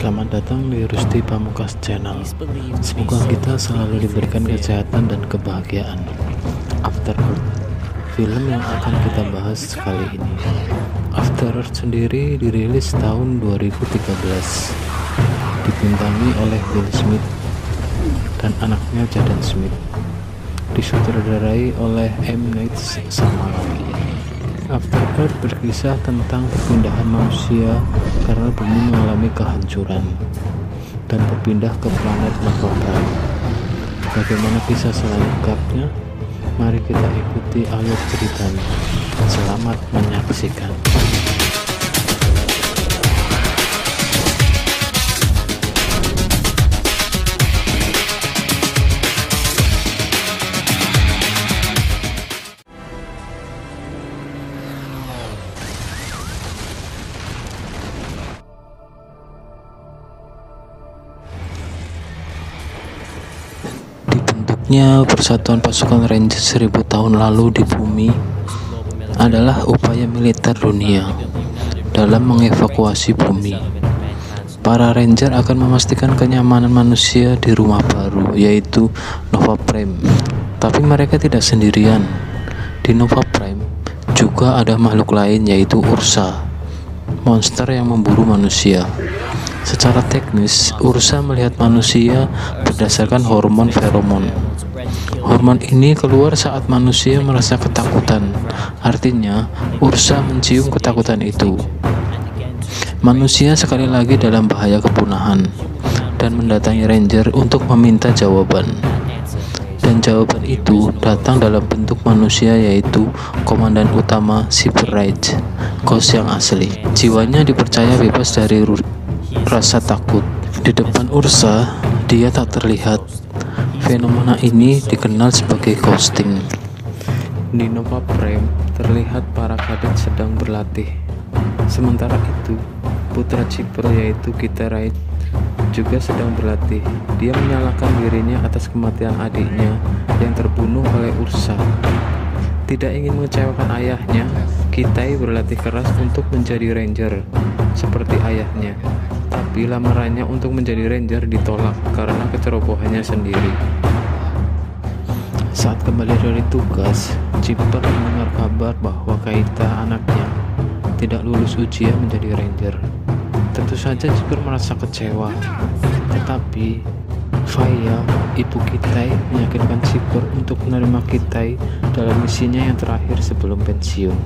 Selamat datang di Rusdi Pamungkas Channel. Semoga kita selalu diberikan kesehatan dan kebahagiaan. After Earth, film yang akan kita bahas kali ini. After Earth sendiri dirilis tahun 2013, dibintangi oleh Will Smith dan anaknya Jaden Smith, disutradarai oleh M. Night Shyamalan. After Earth berkisah tentang perpindahan manusia karena bumi mengalami kehancuran dan berpindah ke planet Nova Prime. Bagaimana kisah selengkapnya? Mari kita ikuti alur ceritanya. Selamat menyaksikan. Persatuan pasukan Ranger 1000 tahun lalu di bumi adalah upaya militer dunia dalam mengevakuasi bumi. Para Ranger akan memastikan kenyamanan manusia di rumah baru, yaitu Nova Prime. Tapi mereka tidak sendirian. Di Nova Prime juga ada makhluk lain, yaitu Ursa, monster yang memburu manusia. Secara teknis, Ursa melihat manusia berdasarkan hormon feromon. Hormon ini keluar saat manusia merasa ketakutan. Artinya, Ursa mencium ketakutan itu. Manusia sekali lagi dalam bahaya kepunahan dan mendatangi Ranger untuk meminta jawaban. Dan jawaban itu datang dalam bentuk manusia, yaitu komandan utama Cyber Rage, Ghost yang asli. Jiwanya dipercaya bebas dari rasa takut. Di depan Ursa, dia tak terlihat. Fenomena ini dikenal sebagai ghosting. Di Nova Prime terlihat para kadet sedang berlatih. Sementara itu, putra Cyber yaitu Kita Raid juga sedang berlatih. Dia menyalahkan dirinya atas kematian adiknya yang terbunuh oleh Ursa. Tidak ingin mengecewakan ayahnya, Kitai berlatih keras untuk menjadi Ranger seperti ayahnya. Tapi lamarannya untuk menjadi Ranger ditolak karena kecerobohannya sendiri. Saat kembali dari tugas, Cyber mendengar kabar bahwa Kaita, anaknya, tidak lulus ujian menjadi Ranger. Tentu saja Cyber merasa kecewa. Tetapi Faya, ibu Kitai, meyakinkan Cyber untuk menerima Kitai dalam misinya yang terakhir sebelum pensiun.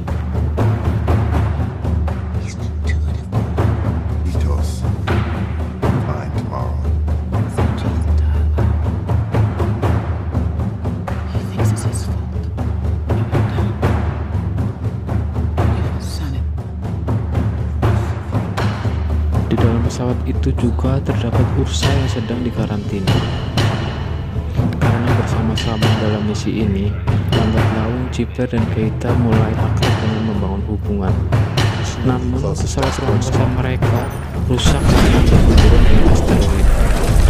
Di dalam pesawat itu juga terdapat Ursa yang sedang dikarantina. Karena bersama-sama dalam misi ini, lambat laun Cyber dan Keita mulai akrab dengan membangun hubungan. Namun pesawat raksasa mereka rusak karena berguguran di asteroid.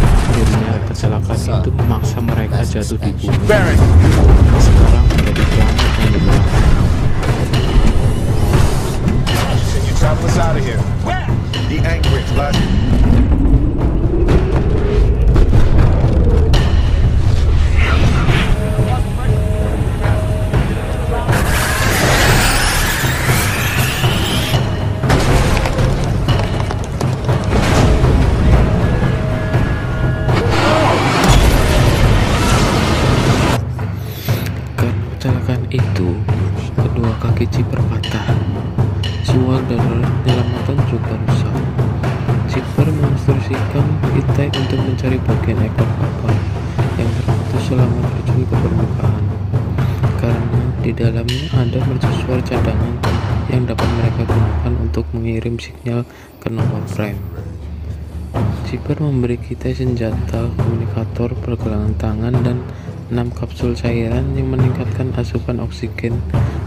Akhirnya kecelakaan itu memaksa mereka jatuh di bumi. Sekarang menjadi planet yang dilarang. The anchorage last. Karena kecelakaan itu, kedua kaki Cyber patah. Suar dan alat penyelamatan juga rusak. Cyber menginstruksikan Kitai untuk mencari bagian ekor kapal yang terputus selama terjun ke permukaan, karena di dalamnya ada mercusuar cadangan yang dapat mereka gunakan untuk mengirim sinyal ke Nova Prime. Cyber memberi Kitai senjata komunikator pergelangan tangan dan 6 kapsul cairan yang meningkatkan asupan oksigen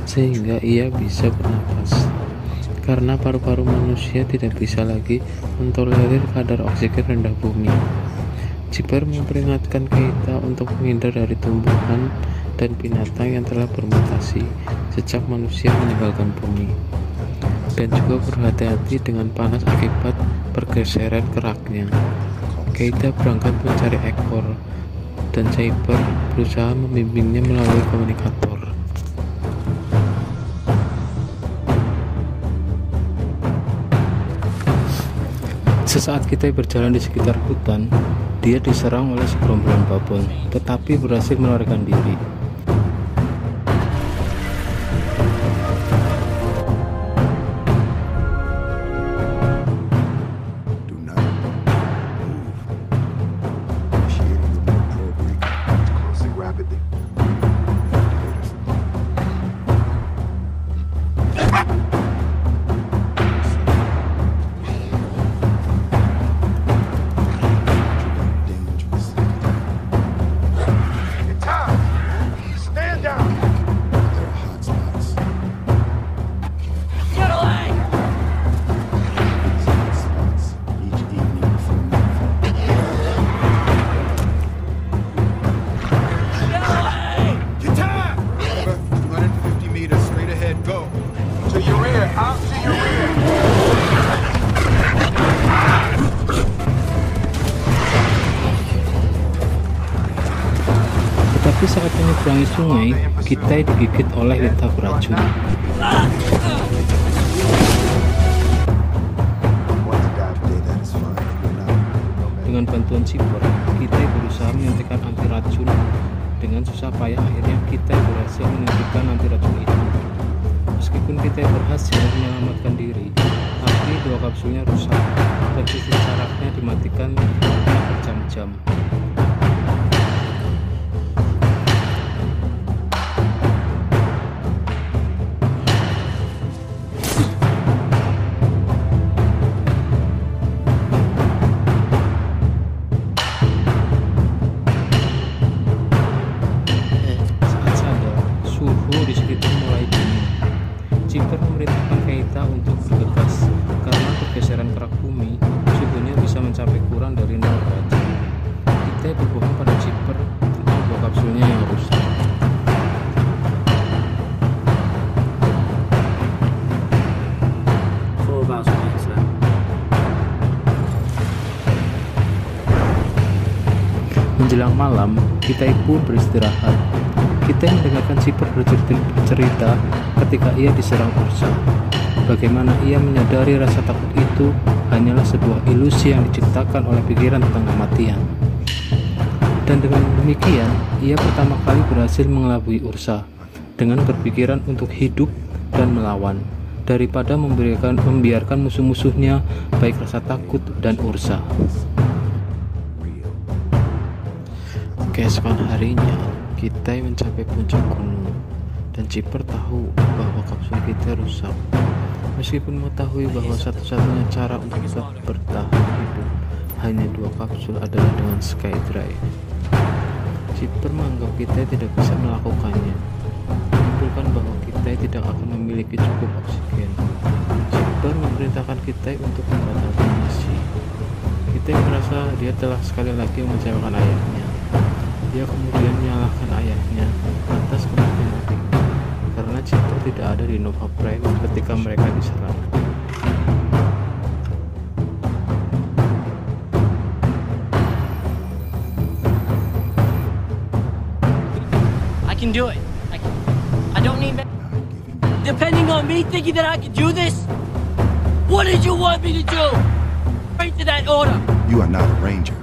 sehingga ia bisa bernapas. Karena paru-paru manusia tidak bisa lagi mentolerir kadar oksigen rendah bumi. Cyber memperingatkan Keita untuk menghindar dari tumbuhan dan binatang yang telah bermutasi sejak manusia meninggalkan bumi. dan juga berhati-hati dengan panas akibat pergeseran keraknya. Keita berangkat mencari ekor, dan Cyber berusaha membimbingnya melalui komunikator. Sesaat kita berjalan di sekitar hutan, dia diserang oleh segerombolan babon, tetapi berhasil melarikan diri. Do not move. Initiating remote probe recon. Closing rapidly. Dangerous. Get time. Stand down. There are hot spots. Get away! Hot spots each evening before nightfall. Get away! Get time. 250 meters straight ahead. Go. To your rear. Out to your rear. Tetapi saat menyeberangi sungai, kita digigit oleh lintah beracun. Want to die today, that is fine. We're not. Dengan bantuan Cyber, kita berusaha menyuntikkan anti racun. Dengan susah payah akhirnya kita berhasil menyuntikkan anti racun itu. Meskipun kita berhasil menyelamatkan diri, tapi dua kapsulnya rusak dan sistem sarafnya dimatikan berjam-jam. Saat sadar, suhu di sekitar mulai dingin. Cyber memerintahkan Keita untuk bergegas karena pergeseran kerak bumi suhunya bisa mencapai kurang dari 0 derajat. Kita berbohong pada Cyber tentang dua kapsulnya yang rusak. Menjelang malam, kita pun beristirahat. Kita mendengarkan Cyber bercerita ketika ia diserang Ursa. Bagaimana ia menyadari rasa takut itu hanyalah sebuah ilusi yang diciptakan oleh pikiran tentang kematian. Dan dengan demikian, ia pertama kali berhasil mengelabui Ursa dengan berpikiran untuk hidup dan melawan, daripada membiarkan musuh-musuhnya baik rasa takut dan Ursa. Keesokan harinya, kita mencapai puncak gunung, dan Cyber tahu bahwa kapsul kita rusak. Meskipun mengetahui bahwa satu-satunya cara untuk kita bertahan hidup hanya dua kapsul adalah dengan skydrive, Cyber menganggap kita tidak bisa melakukannya, menyimpulkan bahwa kita tidak akan memiliki cukup oksigen. Cyber memerintahkan kita untuk membatalkan misi. Kita merasa dia telah sekali lagi mengecewakan ayahnya. Dia kemudian menyalahkan ayahnya atas kematian adiknya karena Cyber tidak ada di Nova Prime ketika mereka diserang. I can do it. I don't need. Depending on me thinking that I can do this? What did you want me to do? Right to that order. You are not a ranger.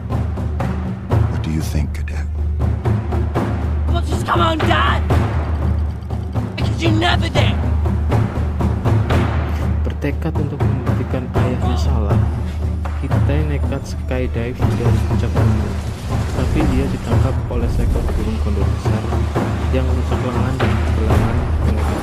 What do you think, cadet? Well, just come on, Dad. Because you never did. Bertekad untuk membuktikan ayahnya salah, kita nekat skydive dari puncak gunung. Tapi dia ditangkap oleh seekor burung kondor besar yang merusak lengan dan gelangan mereka.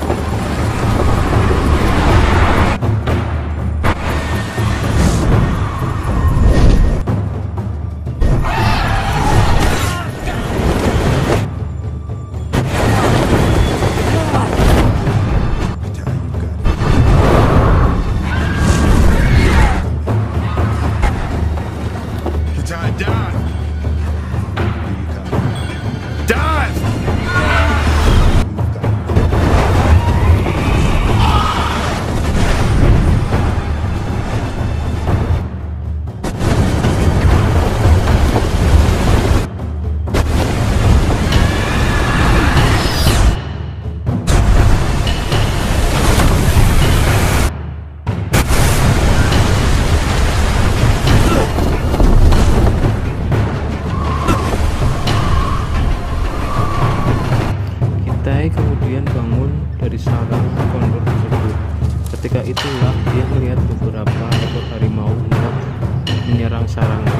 sarang-sarangnya.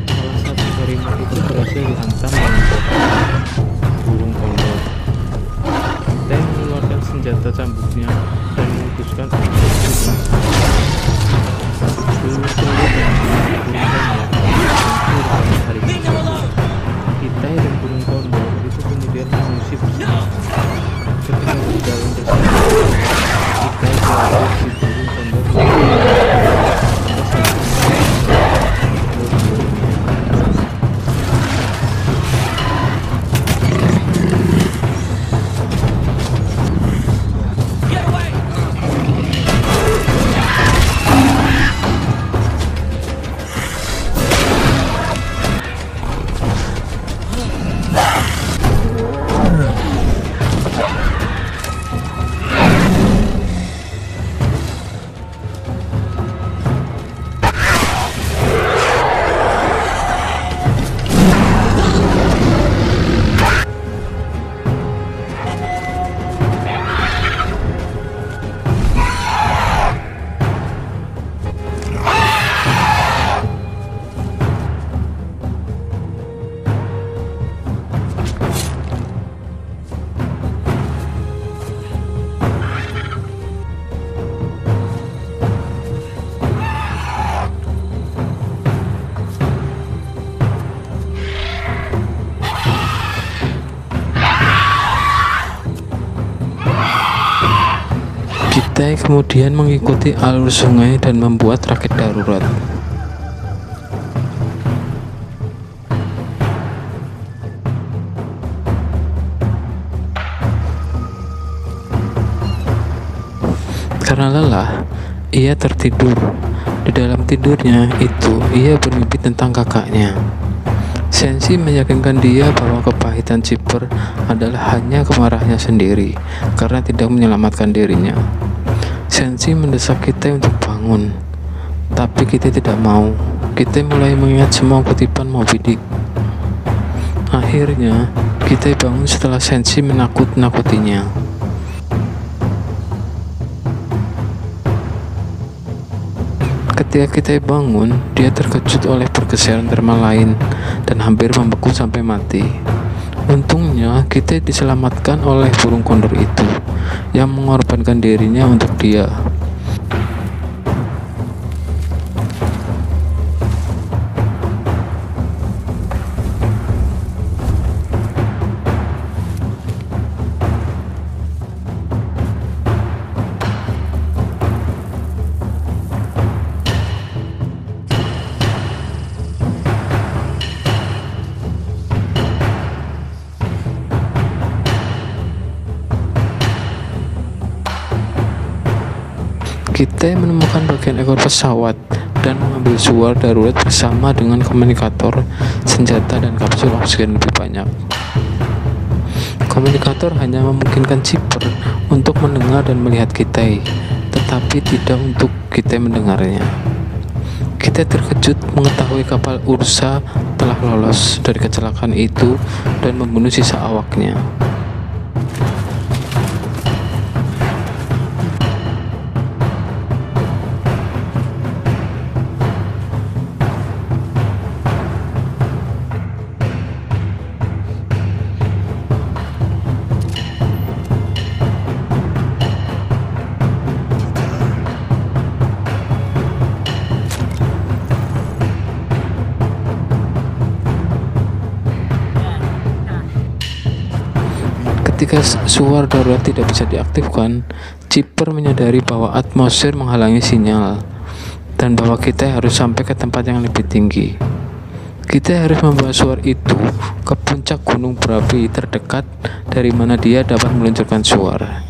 Salah satu harimau itu berhasil dihantam dengan burung kondor. Kita mengeluarkan senjata cambuknya dan memutuskan untuk membunuh. Burung kondor dan burung harimau. Kita dan burung kondor itu kemudian mengungsi bersama. Ketika berjalan bersama, kita jatuh di burung kondor. Kita kemudian mengikuti alur sungai dan membuat rakit darurat. Karena lelah, ia tertidur. Di dalam tidurnya itu, ia bermimpi tentang kakaknya. Sensi meyakinkan dia bahwa kepahitan Chipper adalah hanya kemarahannya sendiri karena tidak menyelamatkan dirinya. Sensi mendesak kita untuk bangun, tapi kita tidak mau. Kita mulai mengingat semua kutipan Moby Dick. Akhirnya, kita bangun setelah Sensi menakut-nakutinya. Ketika kita bangun, dia terkejut oleh pergeseran thermal lain dan hampir membeku sampai mati. Untungnya, kita diselamatkan oleh burung kondor itu yang mengorbankan dirinya untuk dia. Kita menemukan bagian ekor pesawat dan mengambil suar darurat bersama dengan komunikator, senjata, dan kapsul oksigen lebih banyak. Komunikator hanya memungkinkan Chipper untuk mendengar dan melihat kita, tetapi tidak untuk kita mendengarnya. Kita terkejut mengetahui kapal Ursa telah lolos dari kecelakaan itu dan membunuh sisa awaknya. Ketika suar darurat tidak bisa diaktifkan, Chipper menyadari bahwa atmosfer menghalangi sinyal dan bahwa kita harus sampai ke tempat yang lebih tinggi. Kita harus membawa suar itu ke puncak gunung berapi terdekat dari mana dia dapat meluncurkan suar.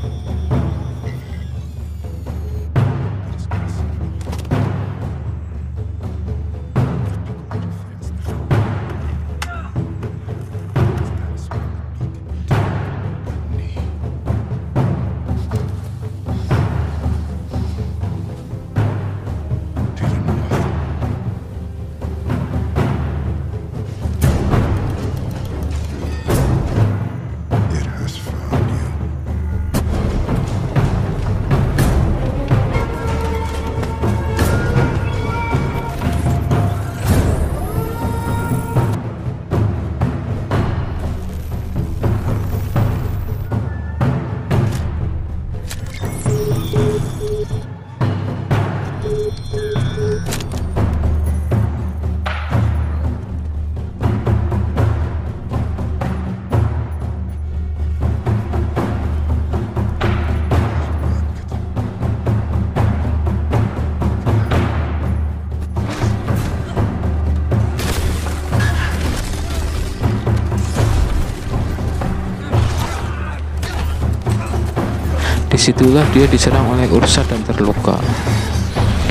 Disitulah dia diserang oleh Ursa dan terluka.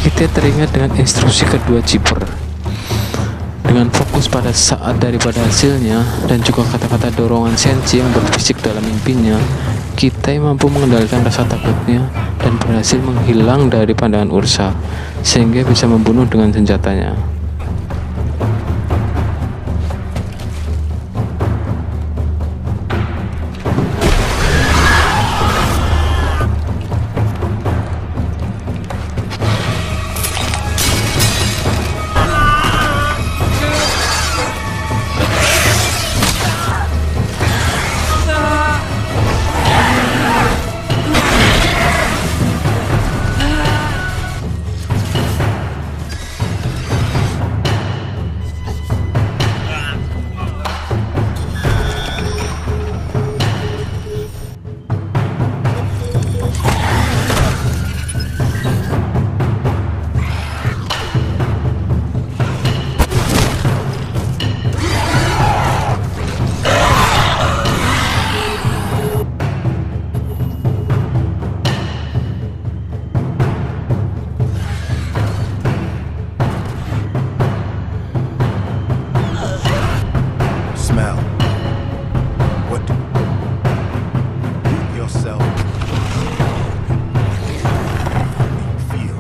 Kita teringat dengan instruksi kedua Chipper. Dengan fokus pada saat daripada hasilnya dan juga kata-kata dorongan Senshi yang berbisik dalam mimpinya, kita mampu mengendalikan rasa takutnya dan berhasil menghilang dari pandangan Ursa sehingga bisa membunuh dengan senjatanya. Smell. What do yourself feel?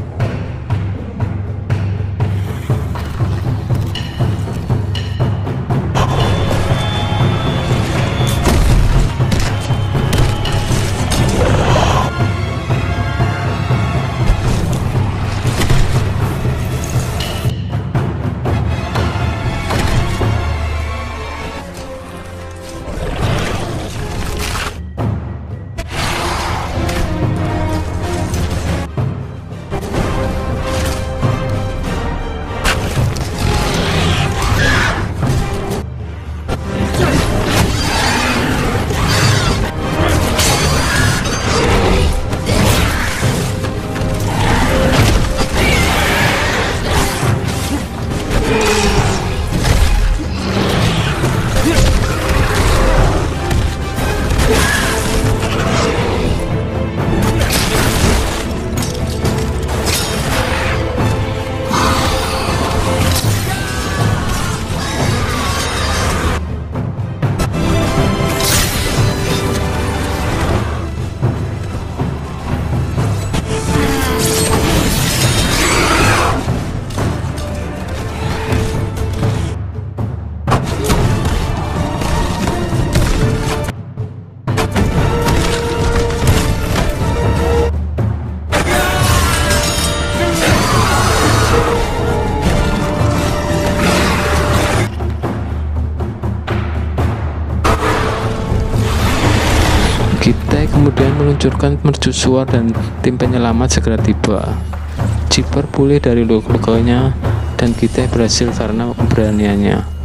Kita kemudian meluncurkan mercusuar dan tim penyelamat segera tiba. Chipper pulih dari luka-lukanya dan kita berhasil karena keberaniannya.